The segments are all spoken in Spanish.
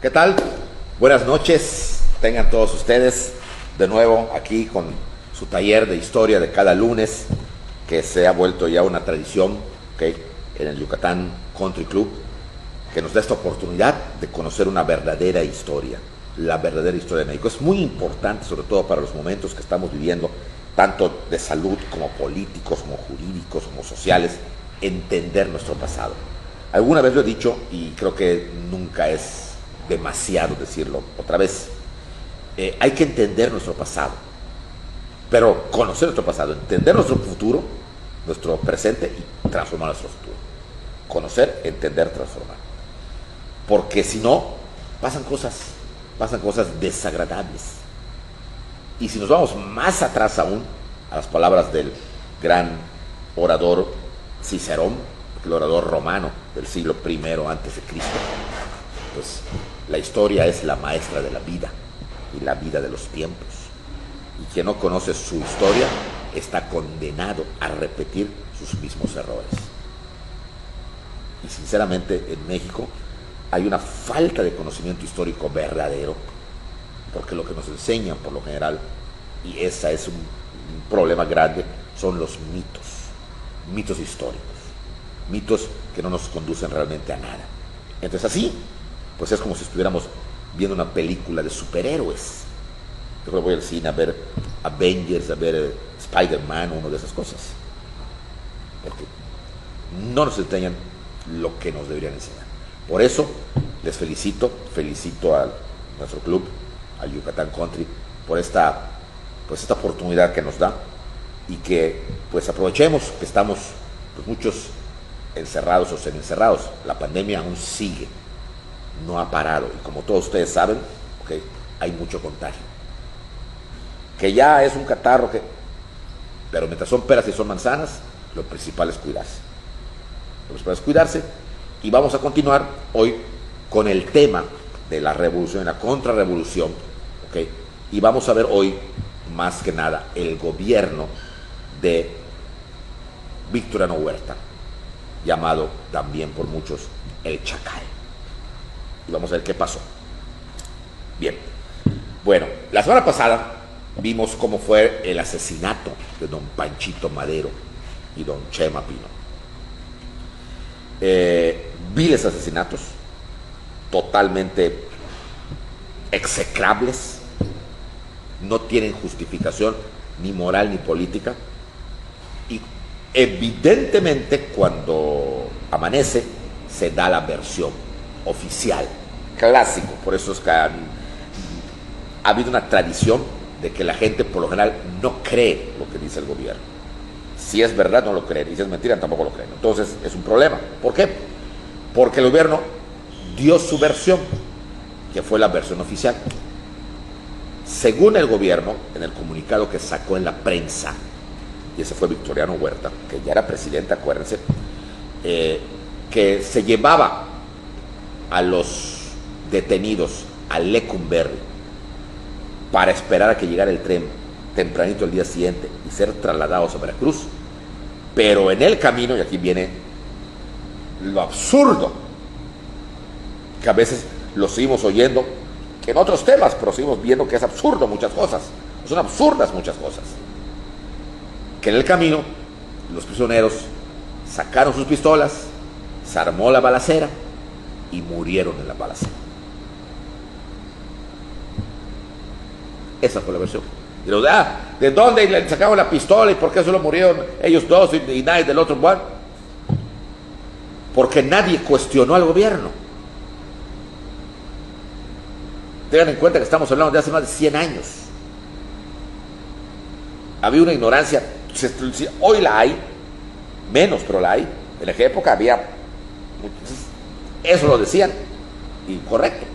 ¿Qué tal? Buenas noches, tengan todos ustedes de nuevo aquí con su taller de historia de cada lunes, que se ha vuelto ya una tradición, ¿okay?, en el Yucatán Country Club, que nos da esta oportunidad de conocer una verdadera historia, la verdadera historia de México. Es muy importante, sobre todo para los momentos que estamos viviendo, tanto de salud como políticos, como jurídicos, como sociales, entender nuestro pasado. Alguna vez lo he dicho y creo que nunca es demasiado decirlo otra vez. Hay que entender nuestro pasado, pero conocer nuestro pasado, entender nuestro futuro, nuestro presente y transformar nuestro futuro. Conocer, entender, transformar. Porque si no, pasan cosas desagradables. Y si nos vamos más atrás aún, a las palabras del gran orador Cicerón, el orador romano del siglo I antes de Cristo, pues la historia es la maestra de la vida y la vida de los tiempos. Y quien no conoce su historia está condenado a repetir sus mismos errores. Y sinceramente en México hay una falta de conocimiento histórico verdadero, porque lo que nos enseñan por lo general, y ese es un problema grande, son los mitos históricos, mitos que no nos conducen realmente a nada. Entonces así, pues es como si estuviéramos viendo una película de superhéroes. Yo creo que voy al cine a ver Avengers, a ver Spider-Man o una de esas cosas, porque no nos enseñan lo que nos deberían enseñar. Por eso les felicito a nuestro club, al Yucatán Country, por esta oportunidad que nos da, y que pues aprovechemos que estamos pues muchos encerrados o semi-encerrados. La pandemia aún sigue, no ha parado, y como todos ustedes saben, okay, hay mucho contagio, que ya es un catarro, pero mientras son peras y son manzanas, lo principal es cuidarse. Y vamos a continuar hoy con el tema de la revolución, la contrarrevolución, ¿okay? Y vamos a ver hoy, más que nada, el gobierno de Victoriano Huerta, llamado también por muchos el Chacal. Y vamos a ver qué pasó. Bien, bueno, la semana pasada vimos cómo fue el asesinato de don Panchito Madero y don Chema Pino. Viles asesinatos, totalmente execrables, no tienen justificación ni moral ni política, y evidentemente cuando amanece se da la versión oficial, clásico. Por eso es que ha habido una tradición de que la gente por lo general no cree lo que dice el gobierno. Si es verdad no lo creen, y si es mentira tampoco lo creen. Entonces es un problema. ¿Por qué? Porque el gobierno dio su versión, que fue la versión oficial. Según el gobierno, en el comunicado que sacó en la prensa, y ese fue Victoriano Huerta, que ya era presidente, acuérdense, que se llevaba a los detenidos a Lecumberri para esperar a que llegara el tren tempranito el día siguiente y ser trasladados a Veracruz, pero en el camino, y aquí viene lo absurdo, que a veces lo seguimos oyendo en otros temas, pero seguimos viendo que es absurdo muchas cosas, son absurdas muchas cosas, que en el camino los prisioneros sacaron sus pistolas, se armó la balacera y murieron en la balacera. Esa fue la versión. Y los ¿de dónde le sacaron la pistola y por qué solo murieron ellos dos y nadie del otro? Bueno, porque nadie cuestionó al gobierno. Tengan en cuenta que estamos hablando de hace más de 100 años. Había una ignorancia, hoy la hay, menos, pero la hay. En aquella época había, eso lo decían, y correcto.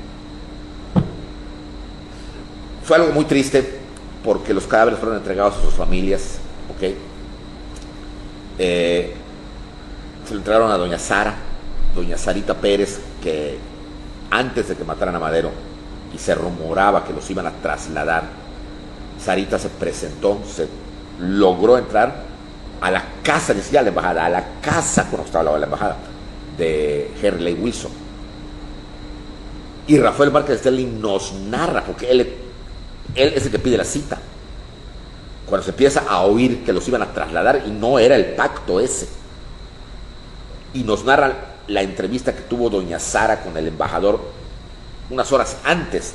Fue algo muy triste, porque los cadáveres fueron entregados a sus familias, ¿ok? Se lo entregaron a doña Sarita Pérez, que antes de que mataran a Madero, y se rumoraba que los iban a trasladar, Sarita se presentó, se logró entrar a la casa, ni siquiera a la embajada, a la casa, cuando estaba hablando de la embajada, de Henry Lay Wilson, Y Rafael Márquez Sterling nos narra, porque él es el que pide la cita. Cuando se empieza a oír que los iban a trasladar y no era el pacto ese. Y nos narra la entrevista que tuvo doña Sara con el embajador unas horas antes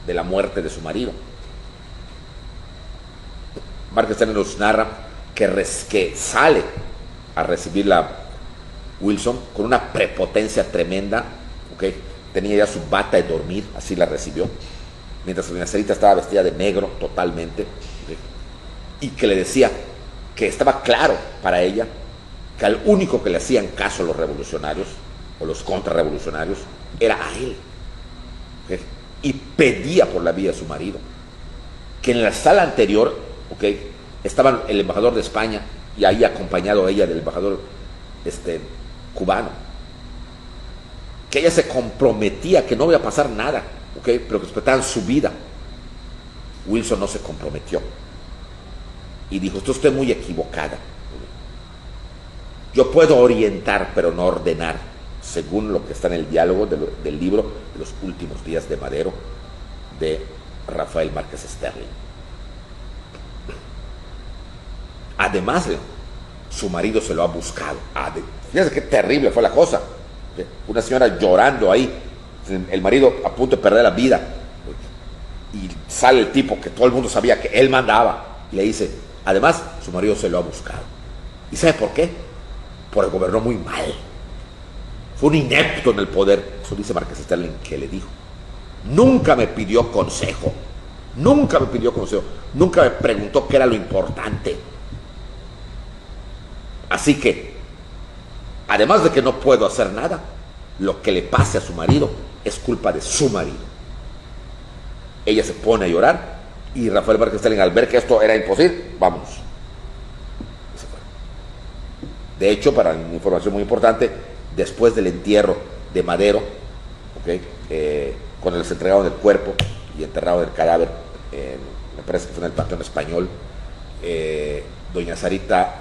de la muerte de su marido. Márquez Sterling nos narra que sale a recibirla Wilson con una prepotencia tremenda, ¿okay? Tenía ya su bata de dormir, así la recibió, mientras doña Sarita estaba vestida de negro totalmente, ¿okay? Y que le decía que estaba claro para ella que al único que le hacían caso los revolucionarios o los contrarrevolucionarios era a él, ¿okay? Y pedía por la vida de su marido, que en la sala anterior, ¿okay?, estaban el embajador de España y ahí acompañado a ella del embajador cubano, que ella se comprometía que no iba a pasar nada, ¿okay?, pero que respetaban su vida. Wilson no se comprometió y dijo: "Usted está muy equivocada. Yo puedo orientar, pero no ordenar", según lo que está en el diálogo del libro de los últimos días de Madero de Rafael Márquez Sterling. Además, su marido se lo ha buscado. Fíjense qué terrible fue la cosa. Una señora llorando ahí, el marido a punto de perder la vida, y sale el tipo que todo el mundo sabía que él mandaba y le dice: además, su marido se lo ha buscado. ¿Y sabe por qué? Porque gobernó muy mal. Fue un inepto en el poder. Eso dice Márquez Sterling que le dijo. Nunca me pidió consejo. Nunca me Nunca me preguntó qué era lo importante. Así que, además de que no puedo hacer nada, lo que le pase a su marido es culpa de su marido. Ella se pone a llorar y Rafael Márquez Sterling, al ver que esto era imposible, vámonos. Se fue. De hecho, para una información muy importante, después del entierro de Madero, ¿okay?, cuando les entregaron el cuerpo y enterraron el cadáver, me parece que fue en el Panteón Español, doña Sarita,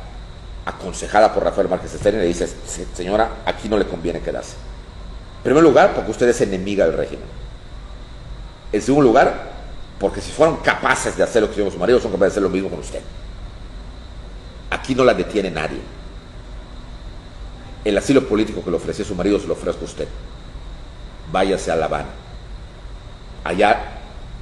aconsejada por Rafael Márquez Sterling, le dice: señora, aquí no le conviene quedarse. En primer lugar, porque usted es enemiga del régimen. En segundo lugar, porque si fueron capaces de hacer lo que hicieron su marido, son capaces de hacer lo mismo con usted. Aquí no la detiene nadie. El asilo político que le ofreció su marido se lo ofrezco a usted. Váyase a La Habana. Allá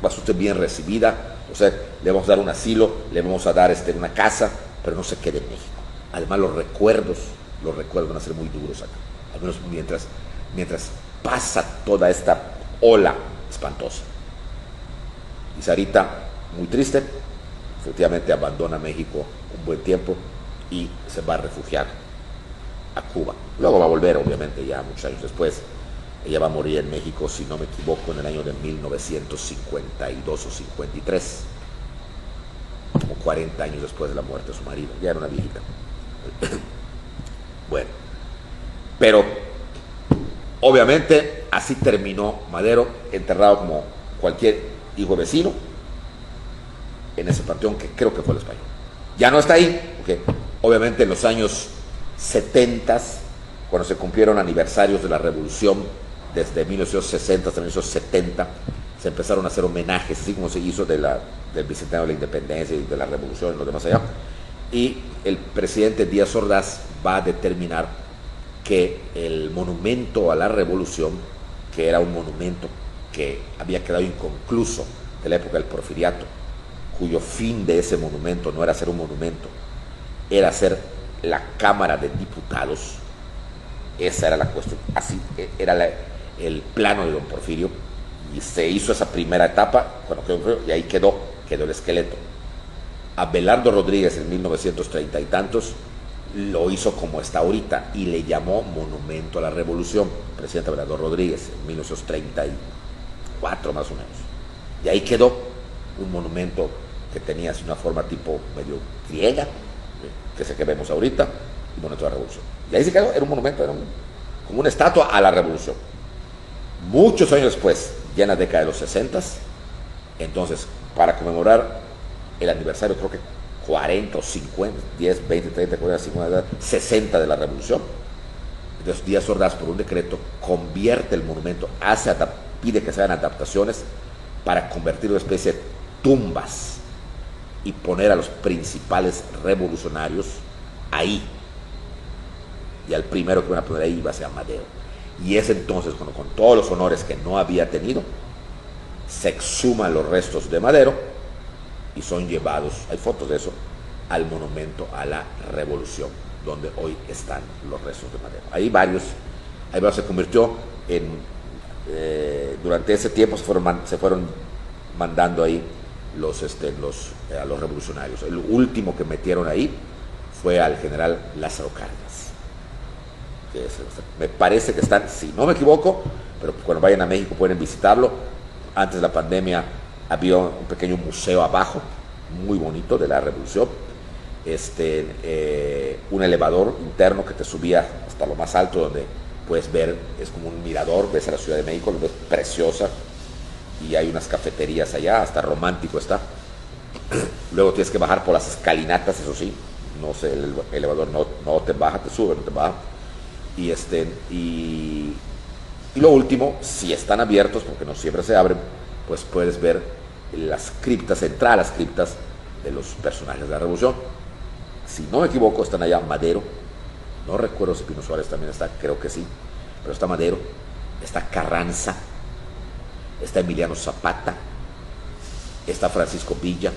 va a ser usted bien recibida. O sea, le vamos a dar un asilo, le vamos a dar una casa, pero no se quede en México. Además, los recuerdos van a ser muy duros acá, al menos mientras pasa toda esta ola espantosa. Y Sarita, muy triste, efectivamente abandona México un buen tiempo y se va a refugiar a Cuba. Luego va a volver, obviamente, ya muchos años después. Ella va a morir en México, si no me equivoco, en el año de 1952 o 53, como 40 años después de la muerte de su marido. Ya era una viejita. Bueno, pero obviamente así terminó Madero, enterrado como cualquier hijo vecino en ese panteón que creo que fue el Español. Ya no está ahí, porque obviamente en los años 70, cuando se cumplieron aniversarios de la revolución, desde 1960 hasta 1970, se empezaron a hacer homenajes, así como se hizo del bicentenario de la independencia y de la revolución y lo demás allá. Y el presidente Díaz Ordaz va a determinar que el monumento a la revolución, que era un monumento que había quedado inconcluso de la época del Porfiriato, cuyo fin de ese monumento no era ser un monumento, era ser la Cámara de Diputados. Esa era la cuestión, así era el plano de don Porfirio, y se hizo esa primera etapa, y ahí quedó el esqueleto. Abelardo Rodríguez en 1930 y tantos lo hizo como está ahorita y le llamó Monumento a la Revolución, presidente Abelardo Rodríguez, en 1934 más o menos. Y ahí quedó un monumento que tenía así una forma tipo medio griega, que es el que vemos ahorita, y Monumento a la Revolución. Y ahí se quedó, era un monumento, como una estatua a la Revolución. Muchos años después, ya en la década de los 60, entonces, para conmemorar el aniversario, creo que 40 o 50, 10, 20, 30, 40, 50, 60 de la revolución, entonces Díaz Ordaz, por un decreto, convierte el monumento, hace pide que se hagan adaptaciones para convertir una especie de tumbas y poner a los principales revolucionarios ahí. Y al primero que van a poner ahí va a ser Madero. Y es entonces cuando, con todos los honores que no había tenido, se exhuman los restos de Madero y son llevados, hay fotos de eso, al monumento a la revolución, donde hoy están los restos de Madero. Ahí varios se convirtió en, durante ese tiempo se fueron mandando ahí a los revolucionarios. El último que metieron ahí fue al general Lázaro Cárdenas. Me parece que están, si no me equivoco, pero cuando vayan a México pueden visitarlo. Antes de la pandemia había un pequeño museo abajo, muy bonito, de la revolución. Un elevador interno que te subía hasta lo más alto, donde puedes ver, es como un mirador, ves a la Ciudad de México, lo ves preciosa, y hay unas cafeterías allá, hasta romántico está. Luego tienes que bajar por las escalinatas, eso sí, no sé, el elevador no te baja, te sube, no te baja. Y lo último, si están abiertos, porque no siempre se abren, pues puedes ver las criptas, entrar a las criptas de los personajes de la revolución. Si no me equivoco, están allá Madero, no recuerdo si Pino Suárez también está, creo que sí, pero está Madero, está Carranza, está Emiliano Zapata, está Francisco Villa,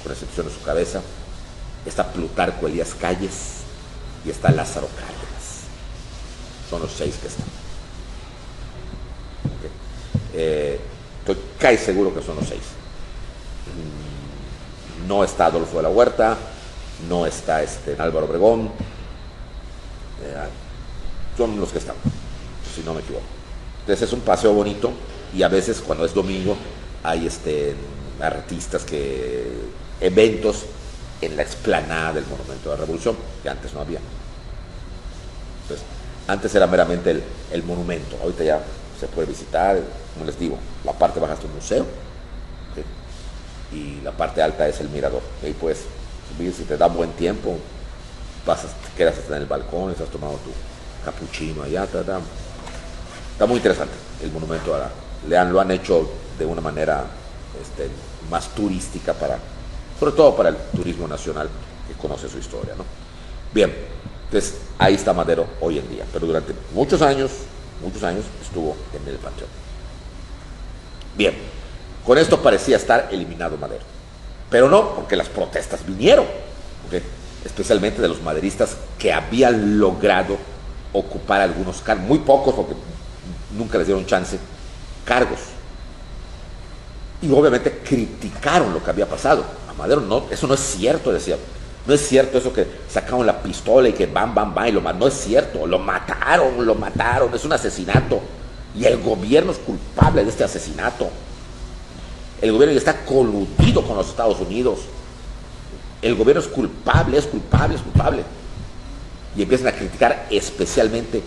con excepción de su cabeza, está Plutarco Elías Calles y está Lázaro Cárdenas. Son los 6 que están. Estoy casi seguro que son los 6. No está Adolfo de la Huerta, no está Álvaro Obregón, son los que están, si no me equivoco. Entonces es un paseo bonito, y a veces cuando es domingo hay artistas eventos en la explanada del Monumento de la Revolución, que antes no había. Entonces, antes era meramente el monumento, ahorita ya se puede visitar, como les digo, la parte baja es un museo, ¿okay? Y la parte alta es el mirador. Ahí puedes subir, si te da buen tiempo, te quedas hasta en el balcón, estás tomando tu capuchino allá, está muy interesante el monumento. Lo han hecho de una manera más turística, sobre todo para el turismo nacional que conoce su historia, ¿no? Bien, entonces ahí está Madero hoy en día, pero durante muchos años estuvo en el panteón. Bien, con esto parecía estar eliminado Madero, pero no, porque las protestas vinieron, ¿okay? Especialmente de los maderistas que habían logrado ocupar algunos cargos, muy pocos porque nunca les dieron chance, cargos. Y obviamente criticaron lo que había pasado. A Madero no, eso no es cierto, decía. No es cierto eso que sacaron la pistola y que bam, y lo mataron. No es cierto, lo mataron, es un asesinato. Y el gobierno es culpable de este asesinato. El gobierno ya está coludido con los Estados Unidos. El gobierno es culpable. Y empiezan a criticar especialmente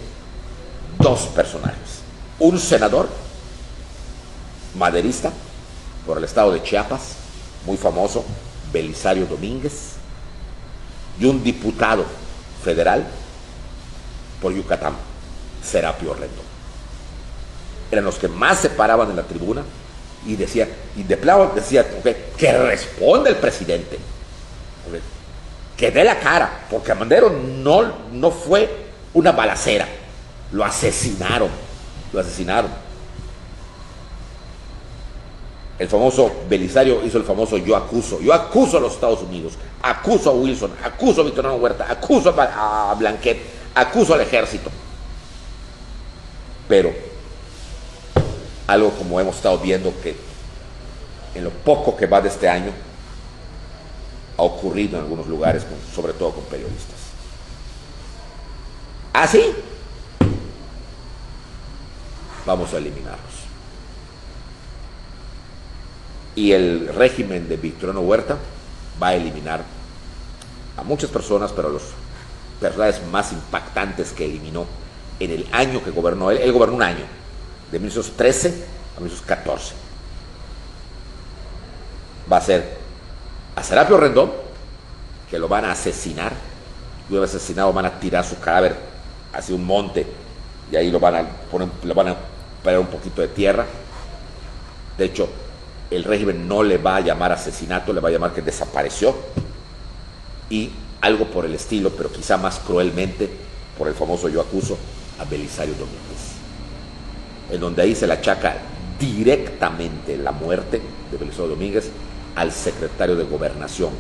2 personajes. Un senador maderista por el estado de Chiapas, muy famoso, Belisario Domínguez, y un diputado federal por Yucatán, Serapio Rendón. Eran los que más se paraban en la tribuna y decían, okay, que responda el presidente, okay, que dé la cara, porque a Madero no fue una balacera, lo asesinaron. El famoso Belisario hizo el famoso yo acuso a los Estados Unidos, acuso a Wilson, acuso a Victoriano Huerta, acuso a Blanquet, acuso al ejército. Pero algo como hemos estado viendo que en lo poco que va de este año ha ocurrido en algunos lugares, sobre todo con periodistas. ¿Así? Vamos a eliminarlos. Y el régimen de Victoriano Huerta va a eliminar a muchas personas, pero los personajes más impactantes que eliminó en el año que gobernó él gobernó un año, de 1913 a 1914. Va a ser a Serapio Rendón, que lo van a asesinar, y una vez asesinado van a tirar su cadáver hacia un monte, y ahí lo van a recuperar un poquito de tierra. De hecho, el régimen no le va a llamar asesinato, le va a llamar que desapareció, y algo por el estilo, pero quizá más cruelmente, por el famoso yo acuso, a Belisario Domínguez, en donde ahí se le achaca directamente la muerte de Belisario Domínguez al secretario de Gobernación,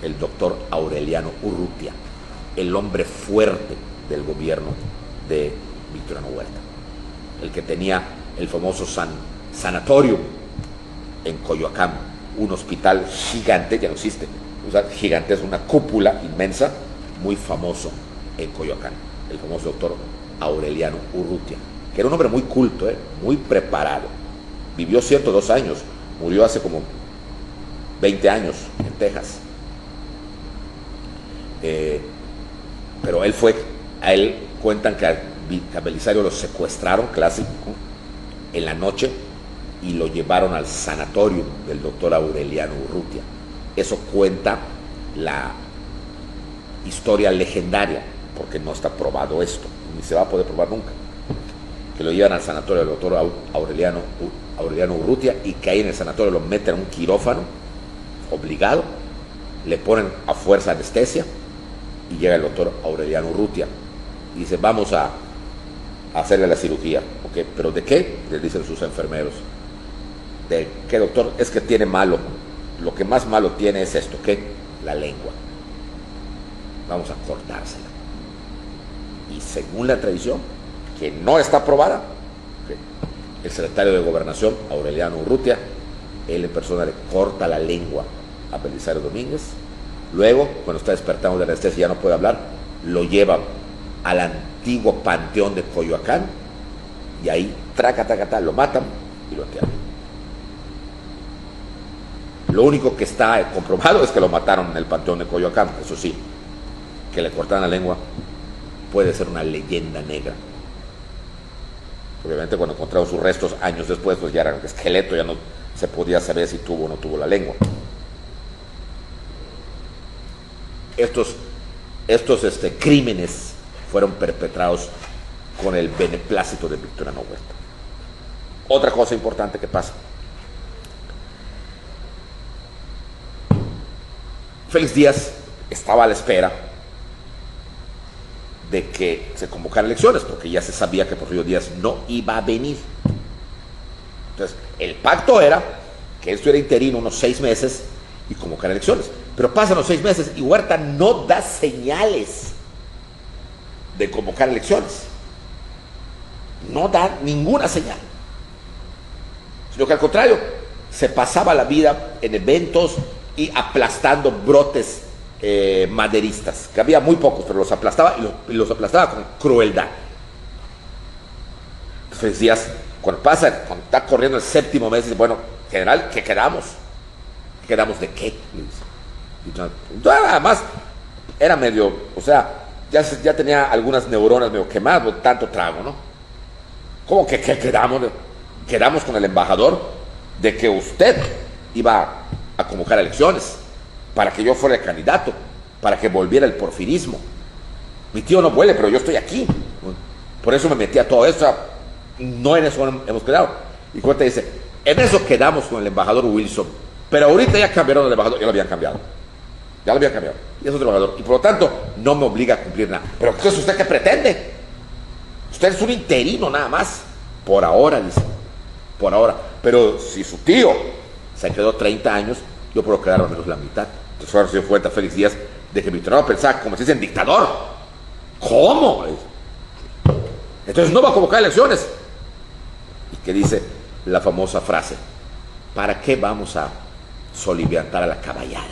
el doctor Aureliano Urrutia, el hombre fuerte del gobierno de Victoriano Huerta, el que tenía el famoso sanatorio en Coyoacán, un hospital gigante, ya no existe, o sea, gigante, es una cúpula inmensa, muy famoso en Coyoacán, el famoso doctor Aureliano Urrutia, que era un hombre muy culto, muy preparado, vivió 102 años, murió hace como 20 años en Texas, pero a él cuentan que a Belisario lo secuestraron, clásico, en la noche, y lo llevaron al sanatorio del doctor Aureliano Urrutia. Eso cuenta la historia legendaria, porque no está probado esto, ni se va a poder probar nunca, que lo llevan al sanatorio del doctor Aureliano Urrutia, y que ahí en el sanatorio lo meten en un quirófano obligado, le ponen a fuerza anestesia, y llega el doctor Aureliano Urrutia y dice: vamos a hacerle la cirugía. ¿Okay? ¿Pero de qué? Le dicen sus enfermeros. ¿De qué, doctor? Es que tiene malo, lo que más malo tiene es esto, ¿qué? La lengua. Vamos a cortársela. Y según la tradición, que no está probada, ¿okay?, el secretario de Gobernación, Aureliano Urrutia, él en persona le corta la lengua a Belisario Domínguez. Luego, cuando está despertando de la anestesia y ya no puede hablar, lo llevan al antiguo panteón de Coyoacán, y ahí, lo matan y lo entierran. Lo único que está comprobado es que lo mataron en el panteón de Coyoacán. Eso sí, que le cortaron la lengua puede ser una leyenda negra. Obviamente, cuando encontraron sus restos años después, pues ya era un esqueleto, ya no se podía saber si tuvo o no tuvo la lengua. Estos crímenes fueron perpetrados con el beneplácito de Victoriano Huerta. Otra cosa importante que pasa: Félix Díaz estaba a la espera de que se convocaran elecciones, porque ya se sabía que Porfirio Díaz no iba a venir. Entonces, el pacto era que esto era interino unos 6 meses y convocar elecciones. Pero pasan los 6 meses y Huerta no da señales de convocar elecciones. No da ninguna señal. Sino que al contrario, se pasaba la vida en eventos y aplastando brotes maderistas, que había muy pocos, pero los aplastaba, y los aplastaba con crueldad. Entonces Díaz, cuando está corriendo el 7º mes, dice: bueno, general, ¿qué quedamos? ¿Qué quedamos de qué? Y además, era medio, o sea, ya tenía algunas neuronas medio quemadas por tanto trago, ¿no? ¿Cómo que qué quedamos? Quedamos con el embajador de que usted iba a convocar elecciones para que yo fuera el candidato, para que volviera el porfirismo. Mi tío no vuelve, pero yo estoy aquí. Por eso me metí a todo eso. No en eso hemos quedado. Y Cuenta dice: en eso quedamos con el embajador Wilson, pero ahorita ya cambiaron el embajador, ya lo habían cambiado. Ya lo habían cambiado. Y es otro embajador. Y por lo tanto, no me obliga a cumplir nada. Pero entonces, ¿usted qué pretende? Usted es un interino nada más. Por ahora, dice. Por ahora. Pero si su tío se quedó 30 años, yo puedo quedar al menos la mitad. Entonces ahora se dio cuenta Félix Díaz de que Victoriano pensaba como si en dictador. ¿Cómo? Entonces no va a convocar elecciones. Y que dice la famosa frase: ¿para qué vamos a soliviantar a la caballada?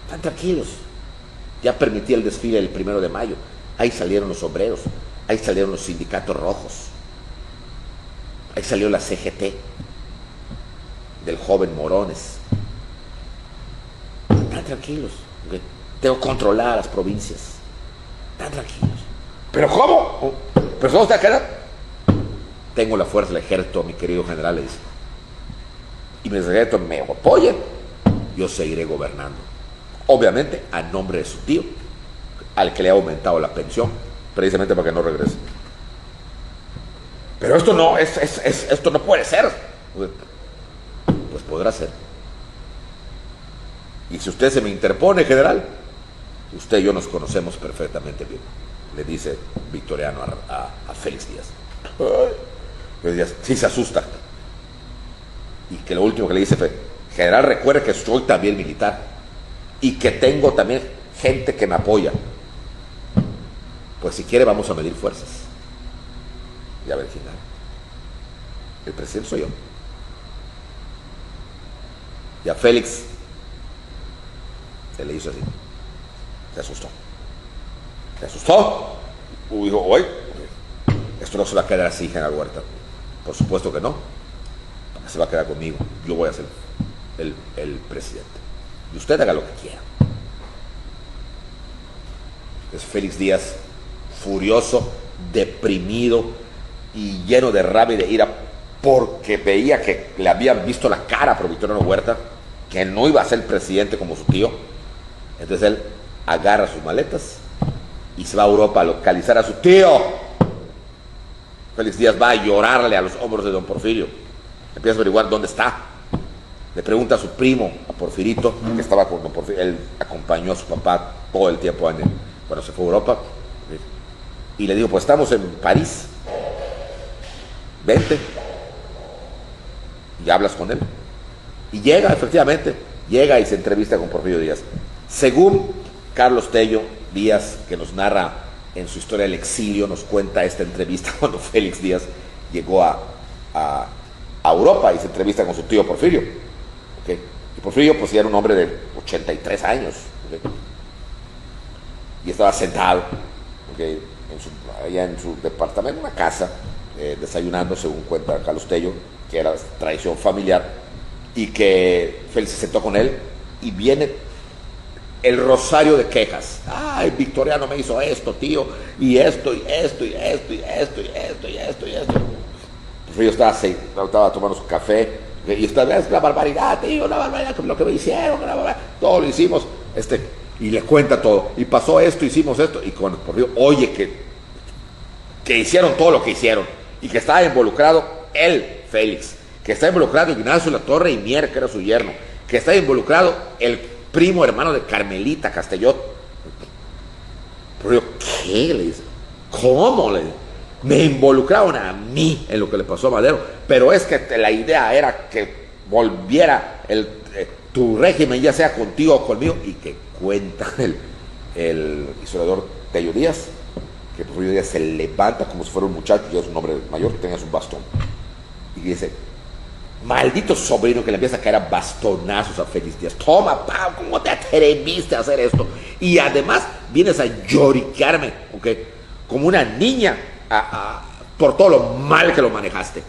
Están tranquilos. Ya permití el desfile el 1 de mayo. Ahí salieron los obreros, ahí salieron los sindicatos rojos, ahí salió la CGT del joven Morones. Están tranquilos, ¿okay? Tengo controladas las provincias. Están tranquilos. ¿Pero cómo? ¿Pero cómo está quedando? Tengo la fuerza del ejército, mi querido general, le dice. Y mi ejército me apoya, yo seguiré gobernando. Obviamente a nombre de su tío, al que le ha aumentado la pensión, precisamente para que no regrese. Pero esto no, esto no puede ser. Pues podrá ser. Y si usted se me interpone, general, usted y yo nos conocemos perfectamente bien, le dice Victoriano a Félix Díaz. Félix Díaz sí se asusta. Y que lo último que le dice fue: general, recuerde que soy también militar y que tengo también gente que me apoya. Pues si quiere vamos a medir fuerzas. Y a ver quién gana. El presidente soy yo. Y a Félix se le hizo así. Se asustó. Se asustó. Y dijo: oye, esto no se va a quedar así, general Huerta. Por supuesto que no. Se va a quedar conmigo. Yo voy a ser el presidente. Y usted haga lo que quiera. Es Félix Díaz, furioso, deprimido y lleno de rabia y de ira, porque veía que le habían visto la cara a Victoriano Huerta, que no iba a ser presidente como su tío. Entonces él agarra sus maletas y se va a Europa a localizar a su tío. Félix Díaz va a llorarle a los hombros de don Porfirio. Empieza a averiguar dónde está. Le pregunta a su primo, a Porfirito, que estaba con don Porfirio. Él acompañó a su papá todo el tiempo cuando se fue a Europa. Y le digo: pues estamos en París. Vente. Y hablas con él. Y llega, efectivamente, llega y se entrevista con Porfirio Díaz. Según Carlos Tello Díaz, que nos narra en su historia del exilio, nos cuenta esta entrevista cuando Félix Díaz llegó a Europa y se entrevista con su tío Porfirio. ¿Okay? Y Porfirio pues ya era un hombre de 83 años. ¿Okay? Y estaba sentado, ¿okay?, allá en su departamento, una casa, desayunando, según cuenta Carlos Tello, que era tradición familiar, y que Félix se sentó con él y viene el rosario de quejas. Ay, Victoriano me hizo esto, tío, y esto, y esto, y esto, y esto, y esto, y esto, y esto. Yo estaba tomando su café, y esta vez la barbaridad, tío, la barbaridad, lo que me hicieron, todo lo hicimos, y le cuenta todo, y pasó esto, hicimos esto, y cuando Porfirio oye que hicieron todo lo que hicieron, y que estaba involucrado él, Félix, que está involucrado Ignacio Latorre y Mier, que era su yerno, que está involucrado el primo hermano de Carmelita Castellot. Porfirio, ¿qué? Le dice. ¿Cómo? Le dice. Me involucraron a mí en lo que le pasó a Madero, pero es que la idea era que volviera tu régimen, ya sea contigo o conmigo, y que cuenta el historiador Tello Díaz, que Porfirio Díaz se levanta como si fuera un muchacho, ya es un hombre mayor, que tenía su bastón, y dice: maldito sobrino, que le empieza a caer a bastonazos a Félix Díaz. Toma, Pau, ¿cómo te atreviste a hacer esto? Y además vienes a lloriquearme, ¿okay?, como una niña, por todo lo mal que lo manejaste.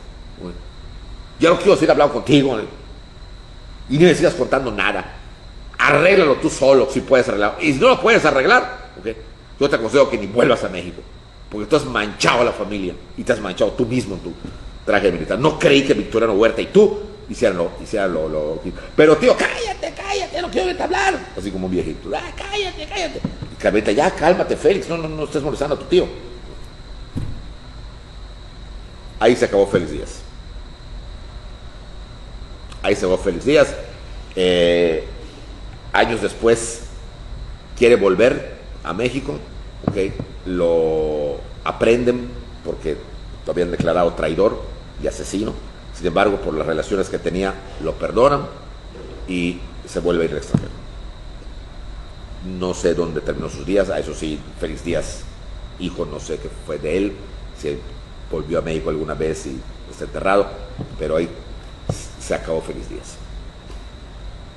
Ya no quiero seguir hablando contigo, y ni me sigas contando nada. Arréglalo tú solo, si puedes arreglarlo. Y si no lo puedes arreglar, ¿okay?, yo te aconsejo que ni vuelvas a México, porque tú has manchado a la familia y te has manchado tú mismo en tu traje militar. No creí que Victoriano Huerta y tú hicieran lo. Pero tío, cállate, no quiero verte hablar. Así como un viejito. Cállate. Y Carmelita: ya, cálmate, Félix, no estés molestando a tu tío. Ahí se acabó Félix Díaz. Años después quiere volver a México, ¿okay? Lo aprenden porque lo habían declarado traidor y asesino. Sin embargo, por las relaciones que tenía, lo perdonan y se vuelve a ir al extranjero. No sé dónde terminó sus días. A eso sí, Félix Díaz, hijo, no sé qué fue de él, si volvió a México alguna vez y está enterrado, pero ahí se acabó Félix Díaz.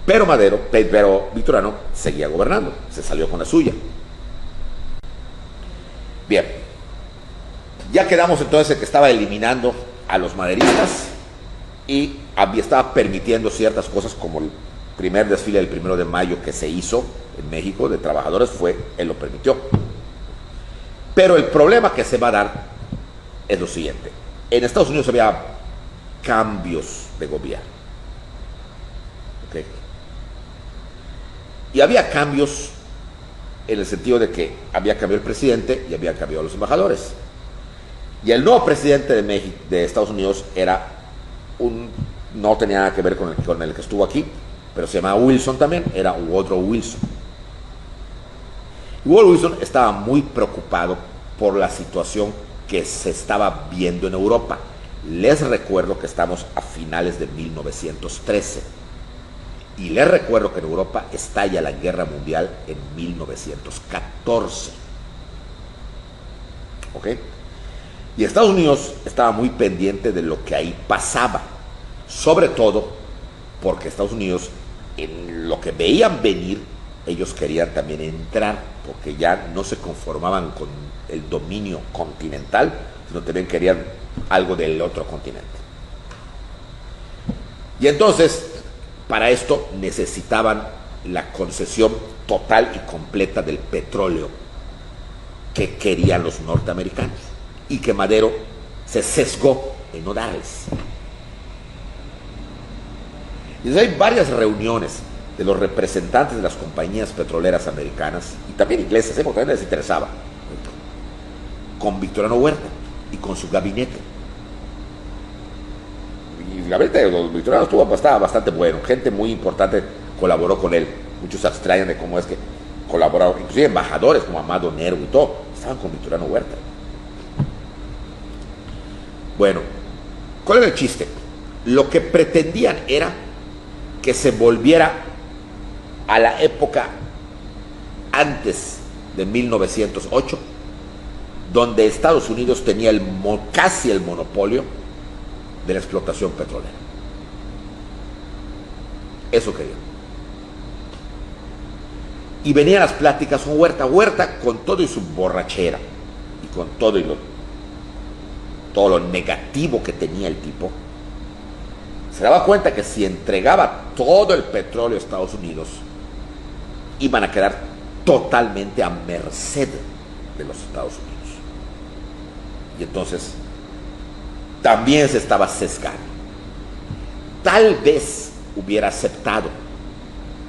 Pero Victoriano seguía gobernando, se salió con la suya. Bien, ya quedamos entonces que estaba eliminando a los maderistas y estaba permitiendo ciertas cosas, como el primer desfile del 1 de mayo que se hizo en México de trabajadores, él lo permitió. Pero el problema que se va a dar es lo siguiente: en Estados Unidos había cambios de gobierno, ¿okay? Y había cambios en el sentido de que había cambiado el presidente y había cambiado los embajadores. Y el nuevo presidente de México, de Estados Unidos, no tenía nada que ver con el que estuvo aquí, pero se llamaba Wilson también, era Woodrow Wilson. Y Woodrow Wilson estaba muy preocupado por la situación que se estaba viendo en Europa. Les recuerdo que estamos a finales de 1913. Y les recuerdo que en Europa estalla la Guerra Mundial en 1914. ¿Ok? Y Estados Unidos estaba muy pendiente de lo que ahí pasaba, sobre todo porque Estados Unidos, en lo que veían venir, ellos querían también entrar, porque ya no se conformaban con el dominio continental, sino también querían algo del otro continente. Y entonces, para esto necesitaban la concesión total y completa del petróleo que querían los norteamericanos, y que Madero se sesgó en no darles. Y entonces hay varias reuniones de los representantes de las compañías petroleras americanas y también inglesas, porque también les interesaba, con Victoriano Huerta y con su gabinete. Y el gabinete de los Victorianos estaba bastante bueno, gente muy importante colaboró con él. Muchos se extrañan de cómo es que colaboraron, inclusive embajadores como Amado Nervo y todo, estaban con Victoriano Huerta. Bueno, ¿cuál era el chiste? Lo que pretendían era que se volviera a la época antes de 1908, donde Estados Unidos tenía casi el monopolio de la explotación petrolera. Eso querían. Y venían las pláticas con Huerta con todo y su borrachera, y con todo lo negativo que tenía el tipo, se daba cuenta que si entregaba todo el petróleo a Estados Unidos, iban a quedar totalmente a merced de los Estados Unidos. Y entonces también se estaba sesgando. Tal vez hubiera aceptado,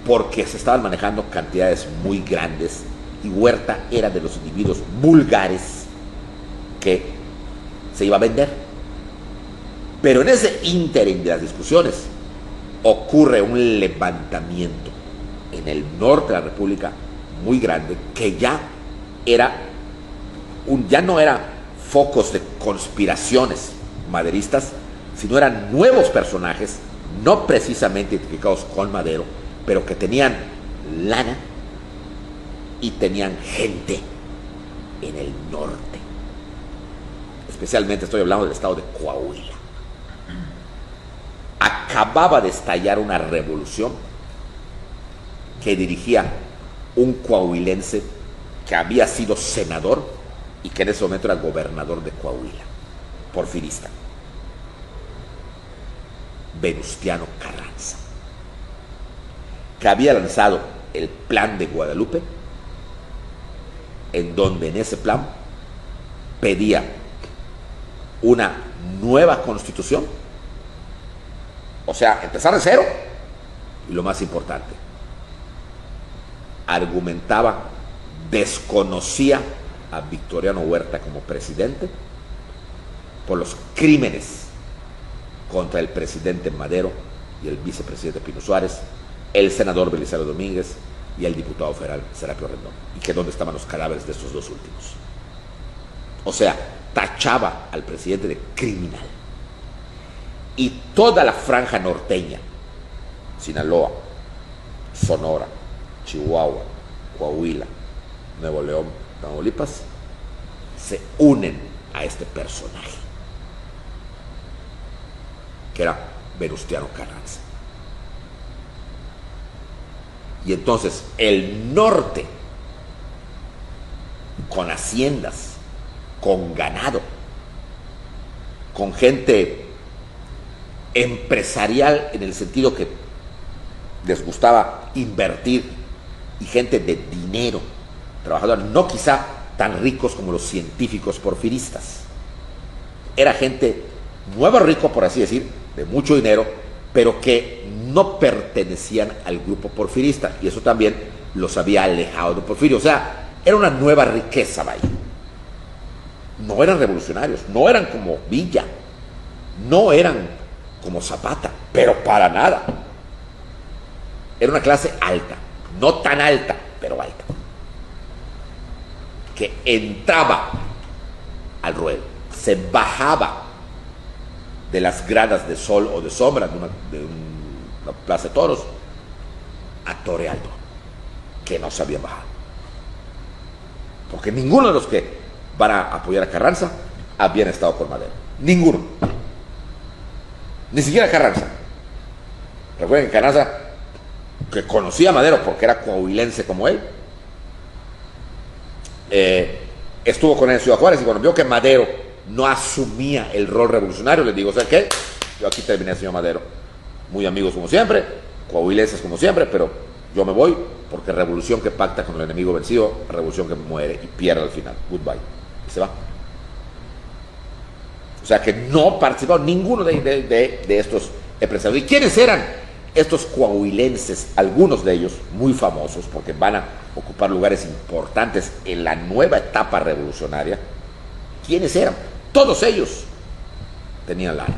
porque se estaban manejando cantidades muy grandes y Huerta era de los individuos vulgares que se iba a vender. Pero en ese ínterin de las discusiones ocurre un levantamiento en el norte de la República muy grande, que ya no eran focos de conspiraciones maderistas, sino eran nuevos personajes, no precisamente identificados con Madero, pero que tenían lana y tenían gente en el norte. Especialmente estoy hablando del estado de Coahuila. Acababa de estallar una revolución que dirigía un coahuilense que había sido senador y que en ese momento era gobernador de Coahuila, porfirista, Venustiano Carranza, que había lanzado el Plan de Guadalupe, en donde en ese plan pedía una nueva constitución, o sea, empezar de cero, y lo más importante, argumentaba, desconocía a Victoriano Huerta como presidente por los crímenes contra el presidente Madero y el vicepresidente Pino Suárez, el senador Belisario Domínguez y el diputado federal Serapio Rendón, y que dónde estaban los cadáveres de estos dos últimos. O sea, tachaba al presidente de criminal. Y toda la franja norteña, Sinaloa, Sonora, Chihuahua, Coahuila, Nuevo León, Tamaulipas, se unen a este personaje, que era Venustiano Carranza. Y entonces el norte, con haciendas, con ganado, con gente empresarial en el sentido que les gustaba invertir, y gente de dinero, trabajadores, no quizá tan ricos como los científicos porfiristas. Era gente nuevo rico, por así decir, de mucho dinero, pero que no pertenecían al grupo porfirista, y eso también los había alejado de Porfirio. O sea, era una nueva riqueza, vaya. no eran revolucionarios, no eran como Villa, no eran como Zapata, pero para nada. Era una clase alta, no tan alta, pero alta, que entraba al ruedo, se bajaba de las gradas de sol o de sombra de una plaza de toros a torearlo, que no se había bajado. Porque ninguno de los que van a apoyar a Carranza habían estado con Madero. Ninguno. Ni siquiera Carranza. Recuerden que Carranza, que conocía a Madero porque era coahuilense como él, estuvo con él en Ciudad Juárez, y cuando vio que Madero no asumía el rol revolucionario, les digo, ¿sabes qué? Yo aquí terminé, señor Madero. Muy amigos como siempre, coahuilenses como siempre, pero yo me voy porque revolución que pacta con el enemigo vencido, revolución que muere y pierde al final. Goodbye. Y se va. O sea que no participó ninguno de estos empresarios. ¿Y quiénes eran estos coahuilenses? Algunos de ellos muy famosos porque van a ocupar lugares importantes en la nueva etapa revolucionaria. ¿Quiénes eran? Todos ellos tenían lana.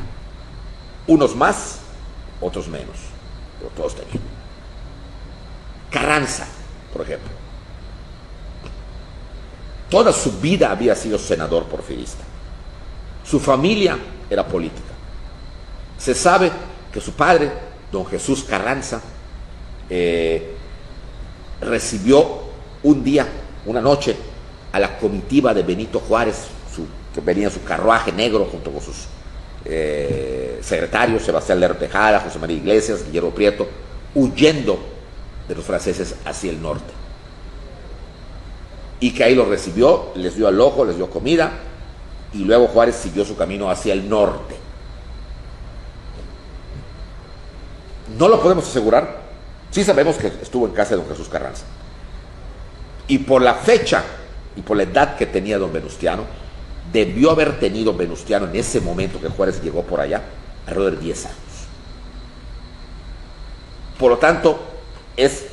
Unos más, otros menos, pero todos tenían. Carranza, por ejemplo, toda su vida había sido senador porfirista. Su familia era política. Se sabe que su padre, don Jesús Carranza, recibió un día, una noche, a la comitiva de Benito Juárez, que venía en su carruaje negro junto con sus secretarios, Sebastián Lerdo Tejada, José María Iglesias, Guillermo Prieto, huyendo de los franceses hacia el norte. Y que ahí los recibió, les dio alojo, les dio comida, y luego Juárez siguió su camino hacia el norte. No lo podemos asegurar. Sí sabemos que estuvo en casa de don Jesús Carranza. Y por la fecha y por la edad que tenía don Venustiano, debió haber tenido Venustiano en ese momento que Juárez llegó por allá, alrededor de 10 años. Por lo tanto, es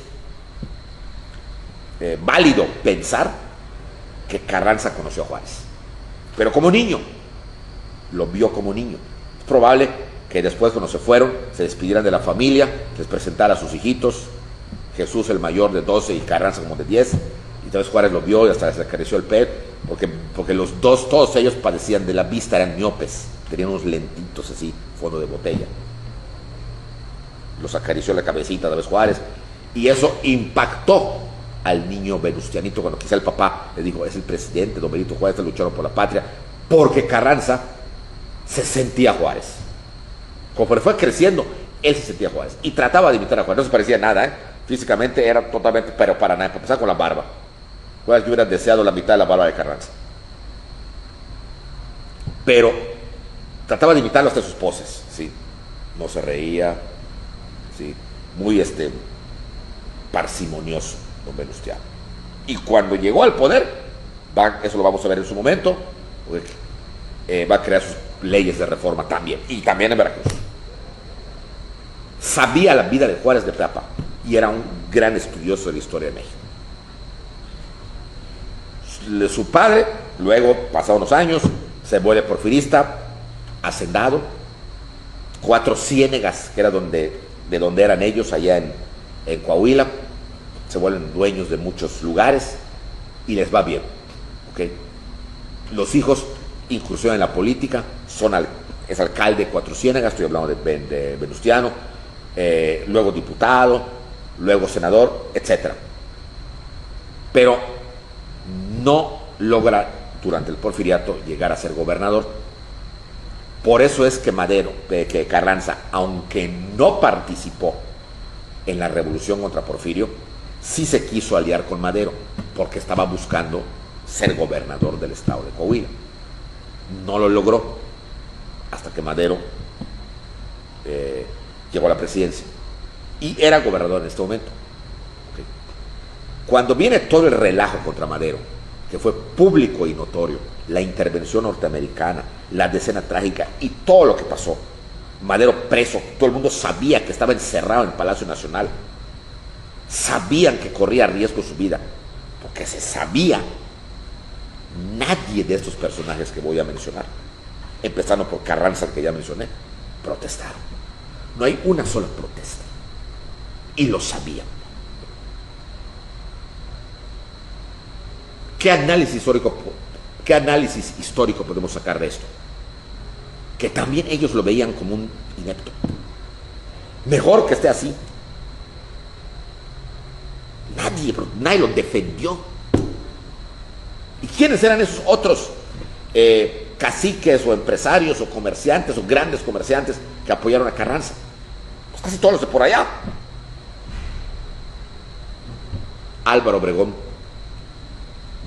válido pensar que Carranza conoció a Juárez. Pero como niño, lo vio como niño. Es probable que después, cuando se fueron, se despidieran de la familia, les presentara a sus hijitos, Jesús el mayor de 12 y Carranza como de 10, y entonces Juárez lo vio y hasta les acarició el pelo, porque los dos, todos ellos padecían de la vista, eran miopes, tenían unos lentitos así, fondo de botella. Los acarició la cabecita de vez Juárez, y eso impactó al niño venustianito cuando quizá el papá le dijo, es el presidente, don Benito Juárez, lucharon por la patria, porque Carranza se sentía Juárez. Conforme fue creciendo, él se sentía Juárez y trataba de imitar a Juárez. No se parecía nada, físicamente era totalmente, pero para nada, para empezar con la barba. Juárez que hubiera deseado la mitad de la barba de Carranza, pero trataba de imitarlo hasta sus poses, ¿sí? No se reía, ¿sí? Muy parsimonioso don Venustiano. Y cuando llegó al poder, eso lo vamos a ver en su momento, va a crear sus leyes de reforma también, y también en Veracruz. Sabía la vida de Juárez de Papa y era un gran estudioso de la historia de México. Su padre, luego, pasados unos años, se vuelve porfirista, hacendado, Cuatro Ciénegas, que era de donde eran ellos, allá en Coahuila, se vuelven dueños de muchos lugares y les va bien, ¿okay? Los hijos incursionan en la política, es alcalde de Cuatro Ciénegas, estoy hablando de Venustiano, luego diputado, luego senador, etc. Pero no logra durante el porfiriato llegar a ser gobernador. Por eso es que Carranza, aunque no participó en la revolución contra Porfirio, sí se quiso aliar con Madero, porque estaba buscando ser gobernador del estado de Coahuila. No lo logró hasta que Madero llegó a la presidencia y era gobernador en este momento. ¿Okay? Cuando viene todo el relajo contra Madero, que fue público y notorio, la intervención norteamericana, la decena trágica y todo lo que pasó, Madero preso, todo el mundo sabía que estaba encerrado en el Palacio Nacional, sabían que corría riesgo su vida, porque se sabía Nadie de estos personajes que voy a mencionar, empezando por Carranza, que ya mencioné, protestaron. No hay una sola protesta. Y lo sabían. ¿Qué análisis histórico podemos sacar de esto? Que también ellos lo veían como un inepto. Mejor que esté así. Nadie lo defendió. ¿Y quiénes eran esos otros caciques o empresarios o comerciantes o grandes comerciantes que apoyaron a Carranza? Pues casi todos los de por allá. Álvaro Obregón,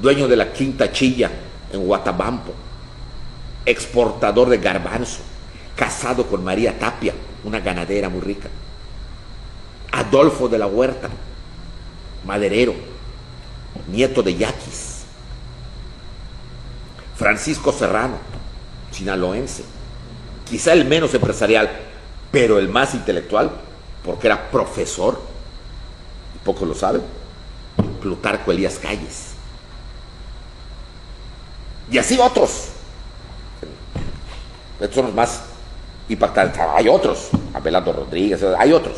dueño de la Quinta Chilla en Guatabampo, exportador de garbanzo, casado con María Tapia, una ganadera muy rica. Adolfo de la Huerta, maderero, nieto de yaquis. Francisco Serrano, sinaloense, quizá el menos empresarial, pero el más intelectual, porque era profesor, y pocos lo saben, Plutarco Elías Calles. Y así otros. Estos son los más impactantes. Hay otros, Abelardo Rodríguez, hay otros.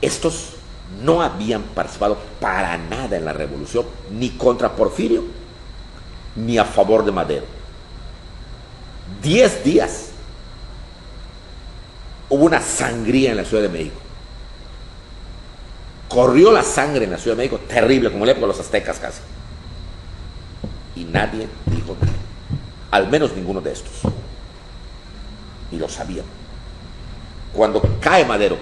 Estos no habían participado para nada en la revolución, ni contra Porfirio, ni a favor de Madero. 10 días hubo una sangría en la Ciudad de México. Corrió la sangre en la Ciudad de México, terrible, como en la época de los aztecas casi. Y nadie dijo nada. Al menos ninguno de estos. Y lo sabían. Cuando cae Madero,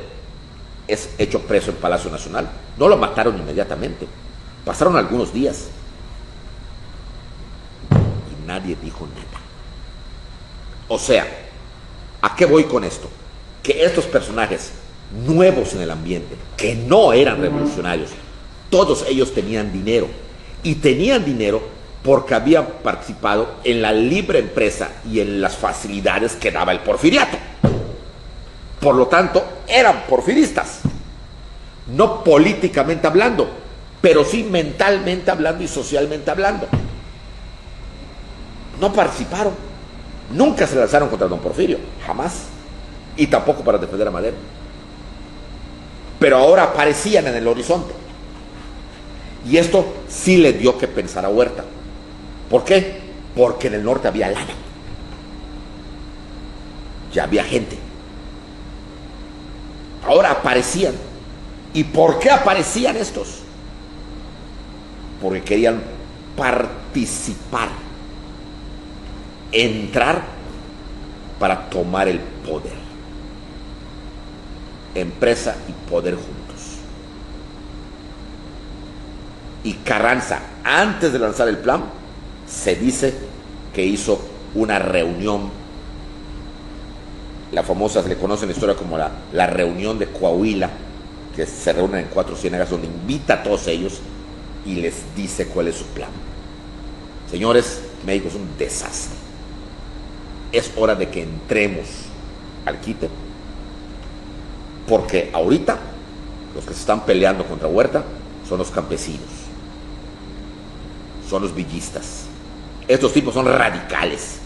es hecho preso en Palacio Nacional. No lo mataron inmediatamente. Pasaron algunos días. Y nadie dijo nada. O sea, ¿a qué voy con esto? Que estos personajes nuevos en el ambiente, que no eran revolucionarios, todos ellos tenían dinero. Y tenían dinero porque habían participado en la libre empresa y en las facilidades que daba el porfiriato. Por lo tanto, eran porfiristas. No políticamente hablando, pero sí mentalmente hablando y socialmente hablando. No participaron. Nunca se lanzaron contra don Porfirio, jamás. Y tampoco para defender a Madero. Pero ahora aparecían en el horizonte. Y esto sí le dio que pensar a Huerta. ¿Por qué? Porque en el norte había lana. Ya había gente. Ahora aparecían. ¿Y por qué aparecían estos? Porque querían participar, entrar para tomar el poder. Empresa y poder juntos. Y Carranza, antes de lanzar el plan, se dice que hizo una reunión, la famosa, se le conoce en la historia como la reunión de Coahuila, que se reúnen en 4 ciénagas, donde invita a todos ellos y les dice cuál es su plan. Señores, México es un desastre. Es hora de que entremos al quite, porque ahorita los que se están peleando contra Huerta son los campesinos, son los villistas. Estos tipos son radicales,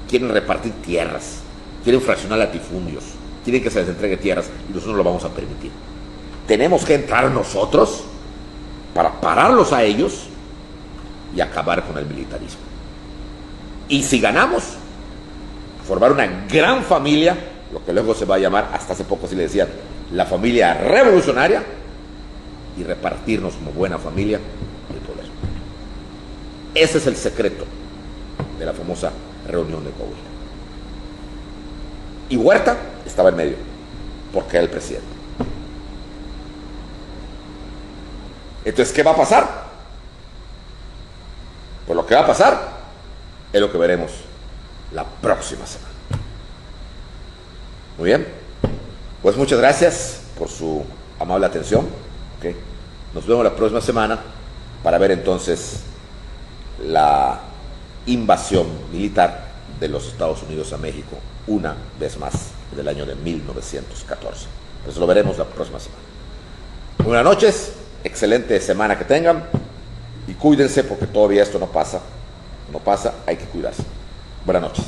quieren repartir tierras, quieren fraccionar latifundios, quieren que se les entregue tierras, y nosotros no lo vamos a permitir. Tenemos que entrar nosotros para pararlos a ellos y acabar con el militarismo. Y si ganamos, formar una gran familia, lo que luego se va a llamar, hasta hace poco sí le decían, la familia revolucionaria, y repartirnos como buena familia el poder. Ese es el secreto de la famosa reunión de Coahuila. Y Huerta estaba en medio, porque era el presidente. Entonces, ¿qué va a pasar? Pues lo que va a pasar es lo que veremos la próxima semana. Muy bien, pues muchas gracias por su amable atención. ¿Okay? Nos vemos la próxima semana para ver entonces la invasión militar de los Estados Unidos a México una vez más en el año de 1914. Pues lo veremos la próxima semana. Buenas noches, excelente semana que tengan y cuídense porque todavía esto no pasa, hay que cuidarse. Buenas noches.